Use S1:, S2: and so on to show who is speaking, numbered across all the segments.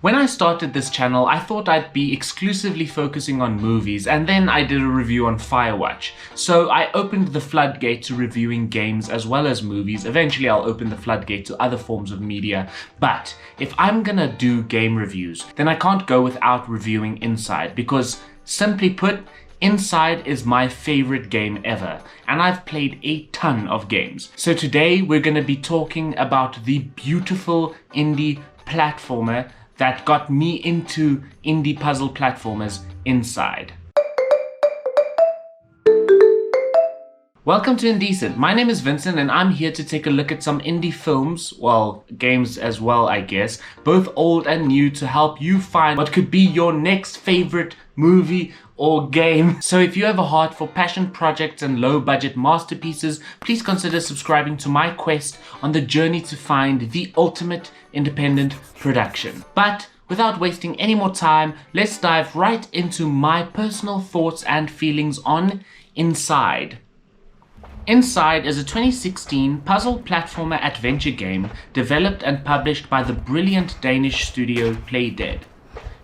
S1: When I started this channel, I thought I'd be exclusively focusing on movies, and then I did a review on Firewatch. So I opened the floodgate to reviewing games as well as movies. Eventually I'll open the floodgate to other forms of media. But if I'm gonna do game reviews, then I can't go without reviewing Inside, because simply put, Inside is my favorite game ever, and I've played a ton of games. So today we're gonna be talking about the beautiful indie platformer that got me into indie puzzle platformers, Inside. Welcome to Indecent. My name is Vincent and I'm here to take a look at some indie films, well, games as well I guess, both old and new, to help you find what could be your next favorite movie or game. So if you have a heart for passion projects and low budget masterpieces, please consider subscribing to my quest on the journey to find the ultimate independent production. But without wasting any more time, let's dive right into my personal thoughts and feelings on Inside. Inside is a 2016 puzzle platformer adventure game developed and published by the brilliant Danish studio Playdead.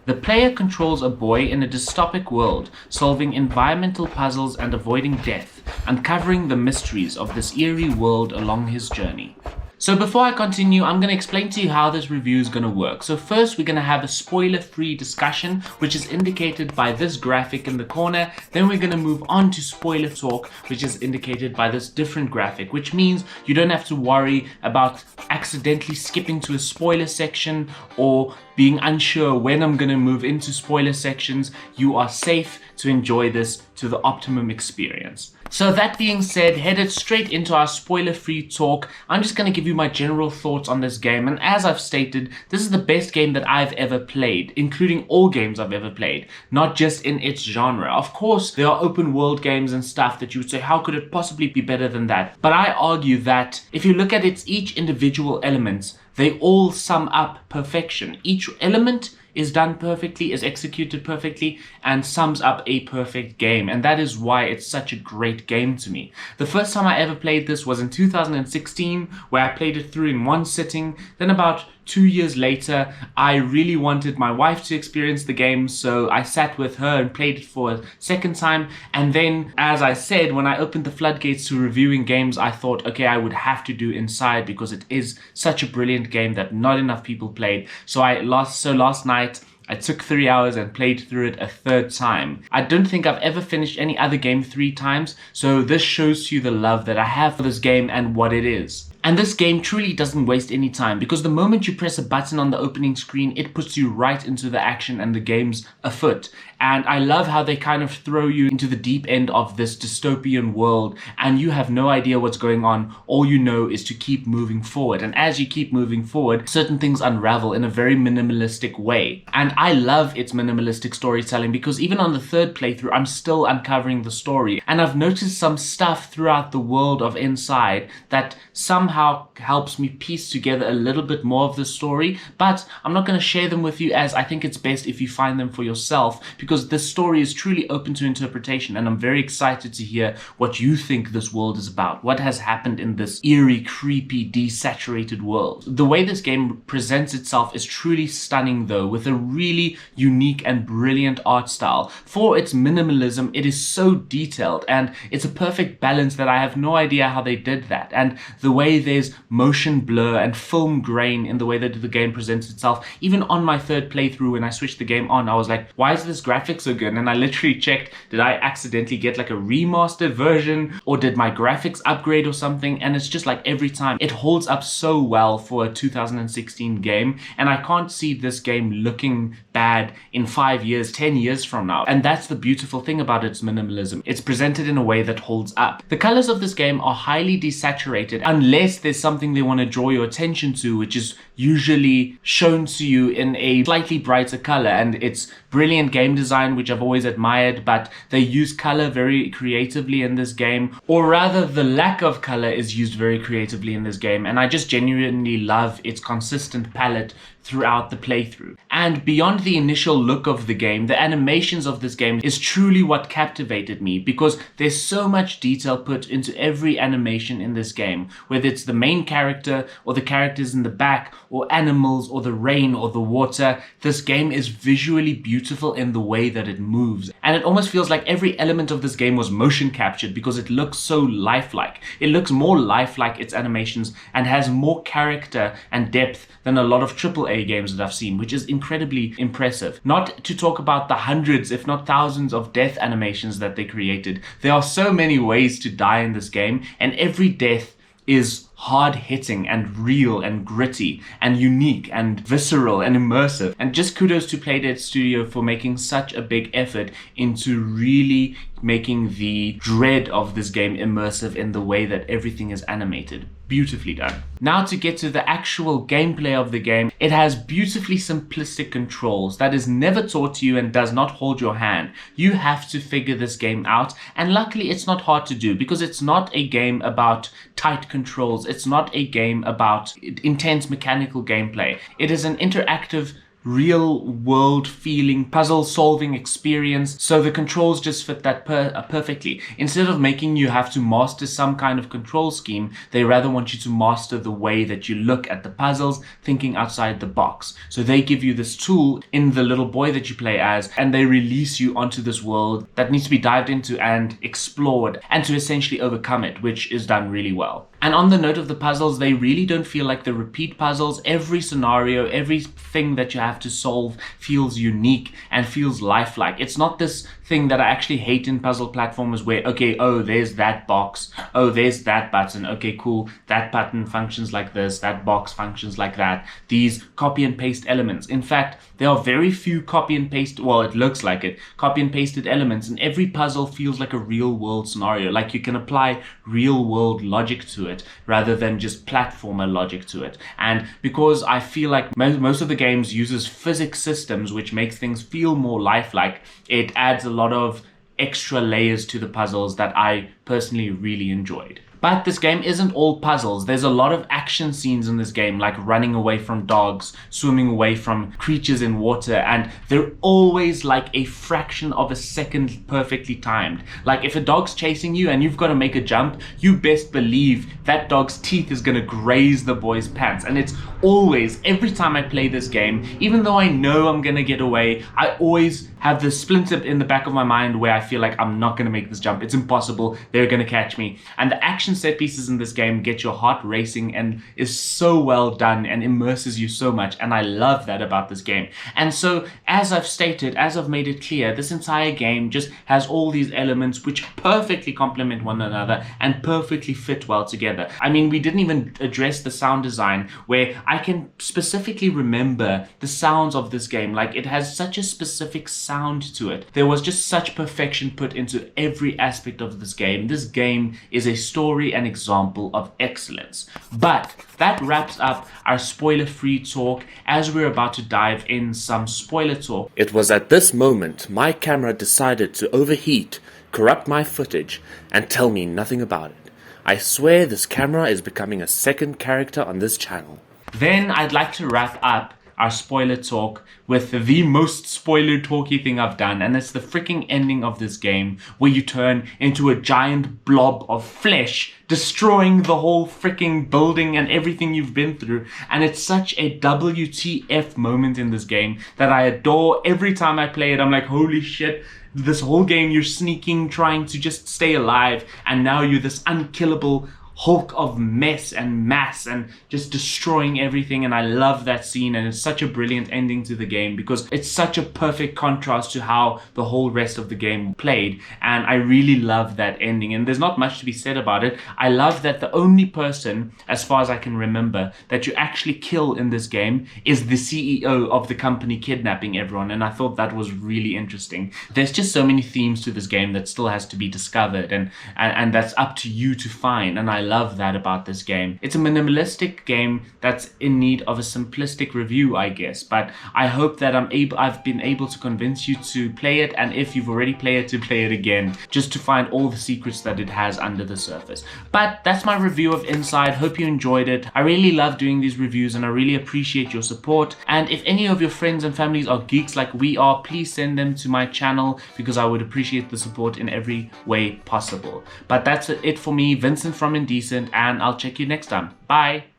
S1: The player controls a boy in a dystopic world, solving environmental puzzles and avoiding death, uncovering the mysteries of this eerie world along his journey. So before I continue, I'm going to explain to you how this review is going to work. So first we're going to have a spoiler-free discussion, which is indicated by this graphic in the corner. Then we're going to move on to spoiler talk, which is indicated by this different graphic, which means you don't have to worry about accidentally skipping to a spoiler section or being unsure when I'm going to move into spoiler sections. You are safe to enjoy this to the optimum experience. So that being said, headed straight into our spoiler-free talk, I'm just going to give you my general thoughts on this game. And as I've stated, this is the best game that I've ever played, including all games I've ever played, not just in its genre. Of course, there are open world games and stuff that you would say, how could it possibly be better than that? But I argue that if you look at its each individual elements, they all sum up perfection. Each element is done perfectly, is executed perfectly, and sums up a perfect game. And that is why it's such a great game to me. The first time I ever played this was in 2016, where I played it through in one sitting. Then about 2 years later, I really wanted my wife to experience the game, so I sat with her and played it for a second time. And then, as I said, when I opened the floodgates to reviewing games, I thought, okay, I would have to do Inside because it is such a brilliant game that not enough people played. So last night, I took 3 hours and played through it a third time. I don't think I've ever finished any other game 3 times, so this shows you the love that I have for this game and what it is. And this game truly doesn't waste any time, because the moment you press a button on the opening screen, it puts you right into the action and the game's afoot. And I love how they kind of throw you into the deep end of this dystopian world and you have no idea what's going on. All you know is to keep moving forward. And as you keep moving forward, certain things unravel in a very minimalistic way. And I love its minimalistic storytelling, because even on the third playthrough, I'm still uncovering the story. And I've noticed some stuff throughout the world of Inside that somehow helps me piece together a little bit more of the story. But I'm not going to share them with you, as I think it's best if you find them for yourself, because this story is truly open to interpretation, and I'm very excited to hear what you think this world is about. What has happened in this eerie, creepy, desaturated world? The way this game presents itself is truly stunning though, with a really unique and brilliant art style. For its minimalism, it is so detailed, and it's a perfect balance that I have no idea how they did that. And the way there's motion blur and film grain in the way that the game presents itself. Even on my third playthrough, when I switched the game on, I was like, why is this graphic so good? And I literally checked, did I accidentally get like a remastered version, or did my graphics upgrade or something? And it's just like every time it holds up so well for a 2016 game, and I can't see this game looking bad in 5 years, 10 years from now. And that's the beautiful thing about its minimalism. It's presented in a way that holds up. The colors of this game are highly desaturated, unless there's something they want to draw your attention to, which is usually shown to you in a slightly brighter color. And it's brilliant game design, which I've always admired, but they use color very creatively in this game, or rather the lack of color is used very creatively in this game, and I just genuinely love its consistent palette throughout the playthrough. And And beyond the initial look of the game, the animations of this game is truly what captivated me, because there's so much detail put into every animation in this game, whether it's the main character or the characters in the back or animals or the rain or the water. This game is visually beautiful in the way that it moves, and it almost feels like every element of this game was motion captured because it looks so lifelike. It looks more lifelike, its animations, and has more character and depth than a lot of AAA games that I've seen, which is incredibly impressive. Not to talk about the hundreds, if not thousands, of death animations that they created. There are so many ways to die in this game, and every death is hard-hitting and real and gritty and unique and visceral and immersive. And just kudos to Playdead Studio for making such a big effort into really making the dread of this game immersive in the way that everything is animated. Beautifully done. Now to get to the actual gameplay of the game, it has beautifully simplistic controls that is never taught to you and does not hold your hand. You have to figure this game out, and luckily it's not hard to do, because it's not a game about tight controls. It's not a game about intense mechanical gameplay. It is an interactive, real world feeling puzzle solving experience, so the controls just fit that perfectly. Instead of making you have to master some kind of control scheme, they rather want you to master the way that you look at the puzzles, thinking outside the box. So they give you this tool in the little boy that you play as, and they release you onto this world that needs to be dived into and explored, and to essentially overcome it, which is done really well. And on the note of the puzzles, they really don't feel like the repeat puzzles. Every scenario, everything that you have to solve feels unique and feels lifelike. It's not this thing that I actually hate in puzzle platformers where, okay, oh, there's that box, oh, there's that button, okay, cool, that button functions like this, that box functions like that. These copy and paste elements. In fact, there are very few copy and paste, well, it looks like it, copy and pasted elements, and every puzzle feels like a real world scenario, like you can apply real world logic to it rather than just platformer logic to it. And because I feel like most of the games uses physics systems which makes things feel more lifelike, it adds a lot of extra layers to the puzzles that I personally really enjoyed. But this game isn't all puzzles. There's a lot of action scenes in this game, like running away from dogs, swimming away from creatures in water, and they're always like a fraction of a second perfectly timed. Like if a dog's chasing you and you've got to make a jump, you best believe that dog's teeth is going to graze the boy's pants. And it's always, every time I play this game, even though I know I'm going to get away, I always have this splinter in the back of my mind where I feel like I'm not going to make this jump. It's impossible. They're going to catch me. And the action set pieces in this game get your heart racing and is so well done and immerses you so much, and I love that about this game. And so, as I've stated, as I've made it clear, this entire game just has all these elements which perfectly complement one another and perfectly fit well together. I mean, we didn't even address the sound design, where I can specifically remember the sounds of this game. Like, it has such a specific sound to it. There was just such perfection put into every aspect of this game. This game is a story, an example of excellence. But that wraps up our spoiler-free talk, as we're about to dive in some spoiler talk.
S2: It was at this moment my camera decided to overheat, corrupt my footage, and tell me nothing about it. I swear this camera is becoming a second character on this channel.
S1: Then I'd like to wrap up our spoiler talk with the most spoiler talky thing I've done, and it's the freaking ending of this game, where you turn into a giant blob of flesh, destroying the whole freaking building and everything you've been through. And it's such a WTF moment in this game that I adore. Every time I play it, I'm like, holy shit, this whole game you're sneaking, trying to just stay alive, and now you're this unkillable hulk of mess and mass and just destroying everything. And I love that scene, and it's such a brilliant ending to the game because it's such a perfect contrast to how the whole rest of the game played, and I really love that ending. And there's not much to be said about it. I love that the only person, as far as I can remember, that you actually kill in this game is the CEO of the company kidnapping everyone, and I thought that was really interesting. There's just so many themes to this game that still has to be discovered, and that's up to you to find, and I love that about this game. It's a minimalistic game that's in need of a simplistic review, I guess, but I hope that I've been able to convince you to play it, and if you've already played it, to play it again, just to find all the secrets that it has under the surface. But that's my review of Inside. Hope you enjoyed it. I really love doing these reviews and I really appreciate your support. And if any of your friends and families are geeks like we are, please send them to my channel, because I would appreciate the support in every way possible. But that's it for me, Vincent from Indecent, and I'll check you next time. Bye.